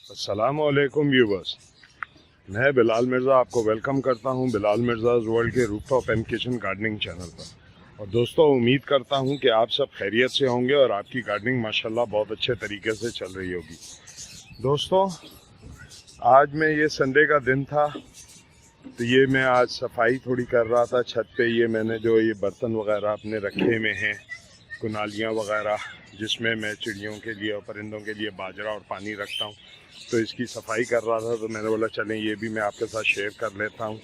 अस्सलामुअलैकुम व्यूवर्स, मैं बिलाल मिर्ज़ा आपको वेलकम करता हूं बिलाल मिर्ज़ाज़ वर्ल्ड के rooftop and kitchen gardening channel पर। और दोस्तों, उम्मीद करता हूं कि आप सब खैरियत से होंगे और आपकी गार्डनिंग माशाल्लाह बहुत अच्छे तरीके से चल रही होगी। दोस्तों, आज मैं ये संडे का दिन था तो ये मैं आज सफाई थोड़ी कर रहा था छत पे। ये मैंने जो ये बर्तन वगैरह अपने रखे में हैं, कुनालियाँ वगैरह, जिसमें मैं चिड़ियों के लिए और परिंदों के लिए बाजरा और पानी रखता हूँ, तो इसकी सफाई कर रहा था। तो मैंने बोला चलें ये भी मैं आपके साथ शेयर कर लेता हूँ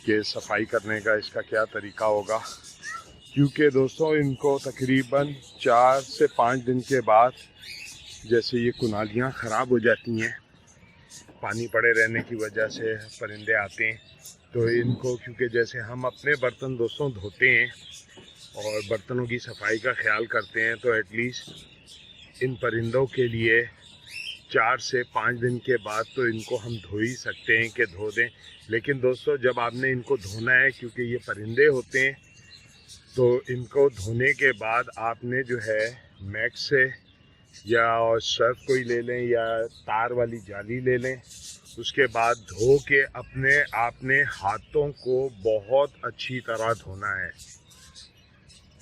कि सफाई करने का इसका क्या तरीका होगा। क्योंकि दोस्तों, इनको तकरीबन 4 से 5 दिन के बाद जैसे ये कुनालियाँ ख़राब हो जाती हैं, पानी पड़े रहने की वजह से परिंदे आते हैं, तो इनको, क्योंकि जैसे हम अपने बर्तन दोस्तों धोते हैं और बर्तनों की सफाई का ख्याल करते हैं, तो एटलीस्ट इन परिंदों के लिए 4 से 5 दिन के बाद तो इनको हम धो ही सकते हैं कि धो दें। लेकिन दोस्तों, जब आपने इनको धोना है, क्योंकि ये परिंदे होते हैं, तो इनको धोने के बाद आपने जो है मैक्स से या सर्फ कोई ले लें या तार वाली जाली ले लें। उसके बाद धो के आपने हाथों को बहुत अच्छी तरह धोना है,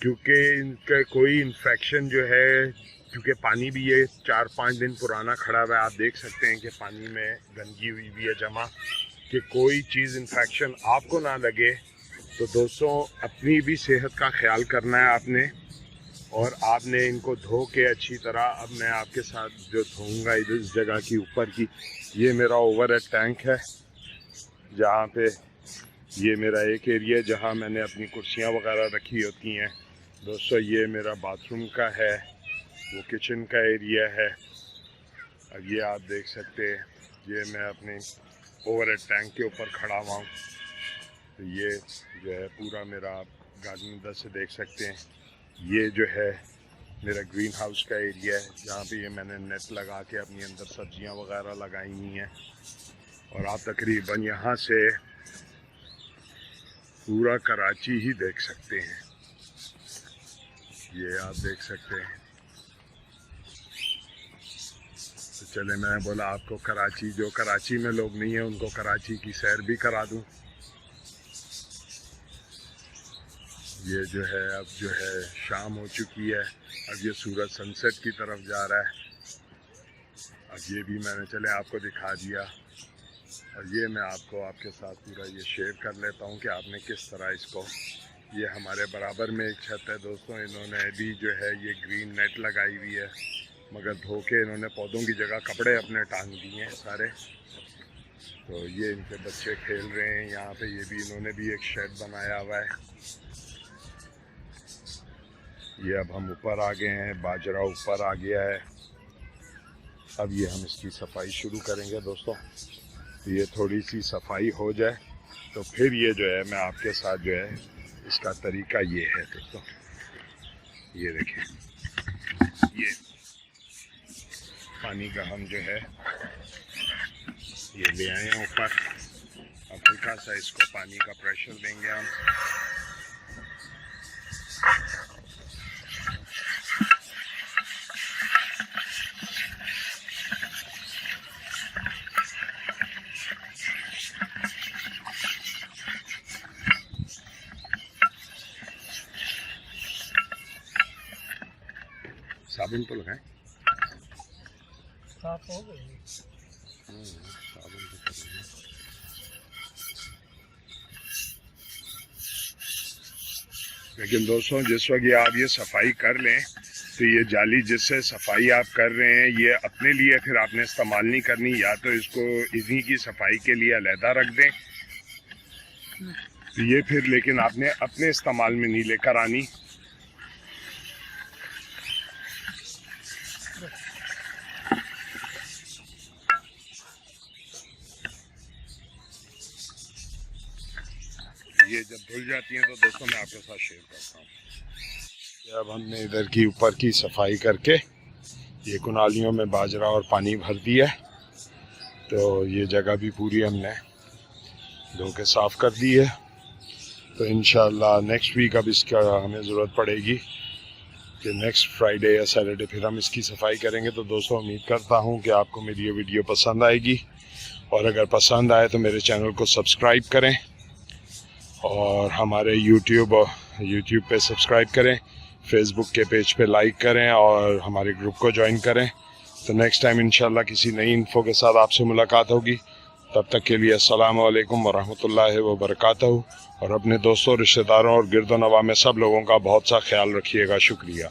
क्योंकि इनका कोई इन्फेक्शन जो है, क्योंकि पानी भी ये 4-5 दिन पुराना खड़ा हुआ है, आप देख सकते हैं कि पानी में गंदगी हुई भी है जमा, कि कोई चीज़ इन्फेक्शन आपको ना लगे। तो दोस्तों, अपनी भी सेहत का ख्याल करना है आपने, और आपने इनको धो के अच्छी तरह, अब मैं आपके साथ जो धोऊंगा इस जगह की ऊपर की, ये मेरा ओवर हेड टैंक है, जहाँ पे ये मेरा एक एरिया जहाँ मैंने अपनी कुर्सियाँ वगैरह रखी होती हैं। दोस्तों, ये मेरा बाथरूम का है, वो किचन का एरिया है। अब ये आप देख सकते हैं, ये मैं अपने ओवरहेड टैंक के ऊपर खड़ा हुआ हूँ। तो ये जो है पूरा मेरा, आप गार्डन अंदर से देख सकते हैं, ये जो है मेरा ग्रीन हाउस का एरिया है, जहाँ पे ये मैंने नेट लगा के अपनी अंदर सब्जियाँ वगैरह लगाई हुई हैं। और आप तकरीबन यहाँ से पूरा कराची ही देख सकते हैं, ये आप देख सकते हैं। तो चले, मैं बोला आपको कराची, जो कराची में लोग नहीं है उनको कराची की सैर भी करा दूं। ये जो है, अब जो है शाम हो चुकी है, अब ये सूरज सनसेट की तरफ जा रहा है। अब ये भी मैंने चले आपको दिखा दिया, और ये मैं आपके साथ पूरा ये शेयर कर लेता हूँ कि आपने किस तरह इसको, ये हमारे बराबर में एक छत है दोस्तों, इन्होंने अभी जो है ये ग्रीन नेट लगाई हुई है, मगर धो के इन्होंने पौधों की जगह कपड़े अपने टांग दिए हैं सारे। तो ये इनके बच्चे खेल रहे हैं यहाँ पे। ये भी इन्होंने भी एक शेड बनाया हुआ है। ये अब हम ऊपर आ गए हैं, बाजरा ऊपर आ गया है। अब ये हम इसकी सफाई शुरू करेंगे दोस्तों। तो ये थोड़ी सी सफाई हो जाए तो फिर ये जो है मैं आपके साथ जो है इसका तरीका ये है दोस्तों। ये देखें, ये पानी का हम जो है ये ले आए हैं ऊपर। अब हल्का सा इसको पानी का प्रेशर देंगे हम। साबुन तो लगाएं, साफ हो गई। साबुन तो करेंगे। लेकिन दोस्तों, जिस वक्त ये आप ये सफाई कर लें, तो ये जाली जिससे सफाई आप कर रहे हैं, ये अपने लिए फिर आपने इस्तेमाल नहीं करनी, या तो इसको इन्हीं की सफाई के लिए अलहदा रख दें, तो ये फिर लेकिन आपने अपने इस्तेमाल में नहीं लेकर आनी। ये जब धुल जाती हैं तो दोस्तों मैं आपके साथ शेयर करता हूँ। अब हमने इधर की ऊपर की सफाई करके ये कुनालियों में बाजरा और पानी भर दिया, तो ये जगह भी पूरी हमने धो के साफ़ कर दी है। तो इंशाल्लाह नेक्स्ट वीक अब इसका हमें ज़रूरत पड़ेगी कि नेक्स्ट फ्राइडे या सैटरडे फिर हम इसकी सफाई करेंगे। तो दोस्तों उम्मीद करता हूँ कि आपको मेरी ये वीडियो पसंद आएगी, और अगर पसंद आए तो मेरे चैनल को सब्सक्राइब करें और हमारे यूट्यूब पे सब्सक्राइब करें, फेसबुक के पेज पे लाइक करें और हमारे ग्रुप को ज्वाइन करें। तो नेक्स्ट टाइम इंशाल्लाह किसी नई इन्फो के साथ आपसे मुलाकात होगी। तब तक के लिए अस्सलाम वालेकुम वरहमतुल्लाहि वबरकातुहू, और अपने दोस्तों, रिश्तेदारों और गिरदो नवा में सब लोगों का बहुत सा ख्याल रखिएगा। शुक्रिया।